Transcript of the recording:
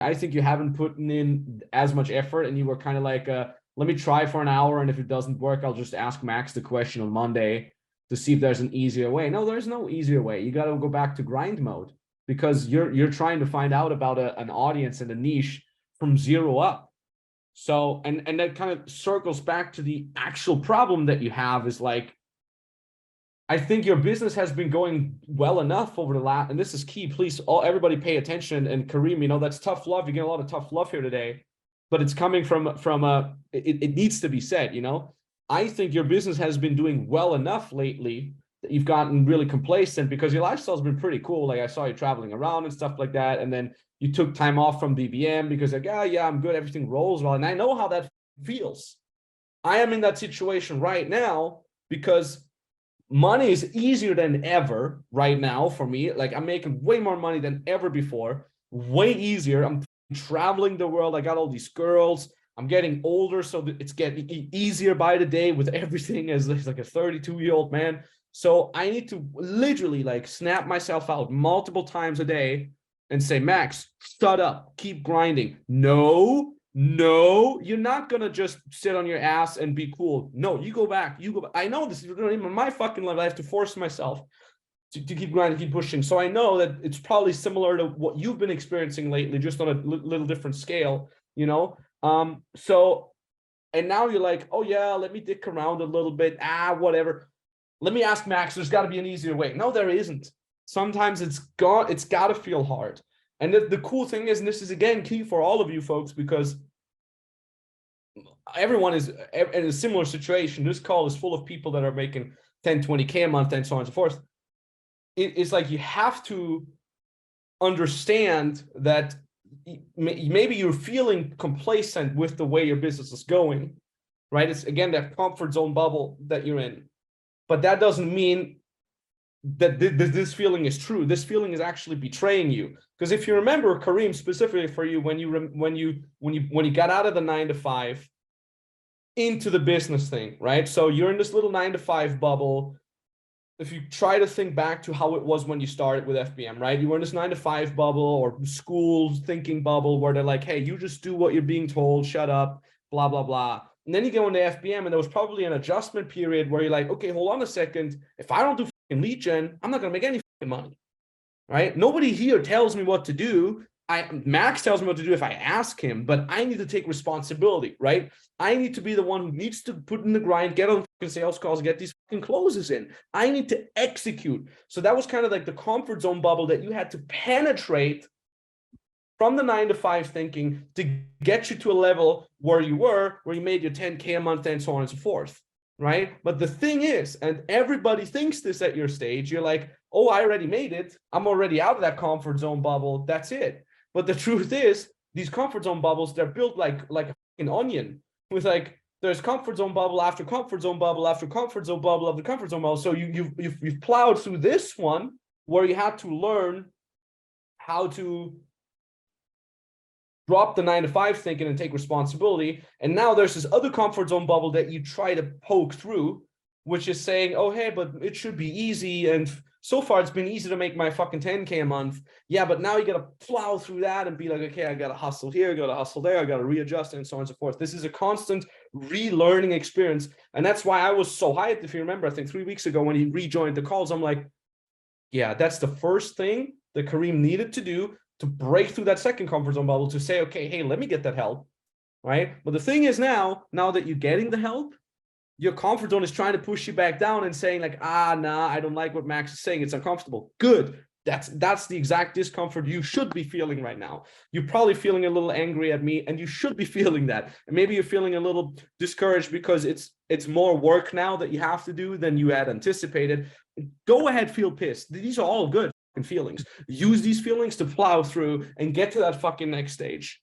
I think you haven't put in as much effort, and you were kind of like, let me try for an hour, and if it doesn't work, I'll just ask Max the question on Monday to see if there's an easier way. No, there's no easier way. You got to go back to grind mode because you're trying to find out about an audience and a niche from zero up. So, and that kind of circles back to the actual problem that you have is like, I think your business has been going well enough over the last, and this is key, please, everybody pay attention. And Kareem, you know, that's tough love. You get a lot of tough love here today, but it's coming from it needs to be said, you know. I think your business has been doing well enough lately that you've gotten really complacent because your lifestyle's been pretty cool. Like I saw you traveling around and stuff like that. And then you took time off from BBM because like, yeah, I'm good. Everything rolls well. And I know how that feels. I am in that situation right now because money is easier than ever right now for me. Like I'm making way more money than ever before, way easier. I'm traveling the world. I got all these girls. I'm getting older, so it's getting easier by the day with everything as like a 32-year-old man. So I need to literally like snap myself out multiple times a day and say, Max, shut up, keep grinding. No, you're not gonna just sit on your ass and be cool. No, you go back. I know this is in my fucking life. I have to force myself to keep grinding, keep pushing. So I know that it's probably similar to what you've been experiencing lately, just on a little different scale, you know. So, and now you're like, oh yeah, let me dick around a little bit. Whatever. Let me ask Max. There's got to be an easier way. No, there isn't. Sometimes it's got to feel hard. And the cool thing is, and this is again key for all of you folks, because everyone is in a similar situation. This call is full of people that are making 10, 20K a month and so on and so forth. It's like you have to understand that maybe you're feeling complacent with the way your business is going, right? It's again that comfort zone bubble that you're in. But that doesn't mean that this feeling is true. This feeling is actually betraying you. Because if you remember, Kareem, specifically for you, when you got out of the 9-to-5 into the business thing, right? So you're in this little 9-to-5 bubble. If you try to think back to how it was when you started with FBM, right? You were in this 9-to-5 bubble or school thinking bubble where they're like, hey, you just do what you're being told, shut up, blah, blah, blah. And then you go into FBM and there was probably an adjustment period where you're like, okay, hold on a second. If I don't do lead gen, I'm not going to make any money, right? Nobody here tells me what to do. Max tells me what to do if I ask him, but I need to take responsibility, right? I need to be the one who needs to put in the grind, get on sales calls, get these fucking closes in. I need to execute. So that was kind of like the comfort zone bubble that you had to penetrate from the 9-to-5 thinking to get you to a level where you made your 10K a month and so on and so forth, right? But the thing is, and everybody thinks this at your stage, you're like, oh, I already made it. I'm already out of that comfort zone bubble. That's it. But the truth is, these comfort zone bubbles, they're built like a fucking onion with like, there's comfort zone bubble after comfort zone bubble after comfort zone bubble after comfort zone bubble. So you've plowed through this one where you had to learn how to drop the 9-to-5 thinking and take responsibility. And now there's this other comfort zone bubble that you try to poke through, which is saying, oh, hey, but it should be easy. And so far it's been easy to make my fucking 10K a month. Yeah, but now you got to plow through that and be like, okay, I got to hustle here, I got to hustle there, I got to readjust and so on and so forth. This is a constant relearning experience. And that's why I was so hyped. If you remember, I think 3 weeks ago when he rejoined the calls, I'm like, yeah, that's the first thing that Kareem needed to do to break through that second comfort zone bubble, to say, okay, hey, let me get that help, right? But the thing is now that you're getting the help, your comfort zone is trying to push you back down and saying like, nah, I don't like what Max is saying. It's uncomfortable. Good. That's the exact discomfort you should be feeling right now. You're probably feeling a little angry at me, and you should be feeling that. And maybe you're feeling a little discouraged because it's more work now that you have to do than you had anticipated. Go ahead, feel pissed. These are all good feelings. Use these feelings to plow through and get to that fucking next stage.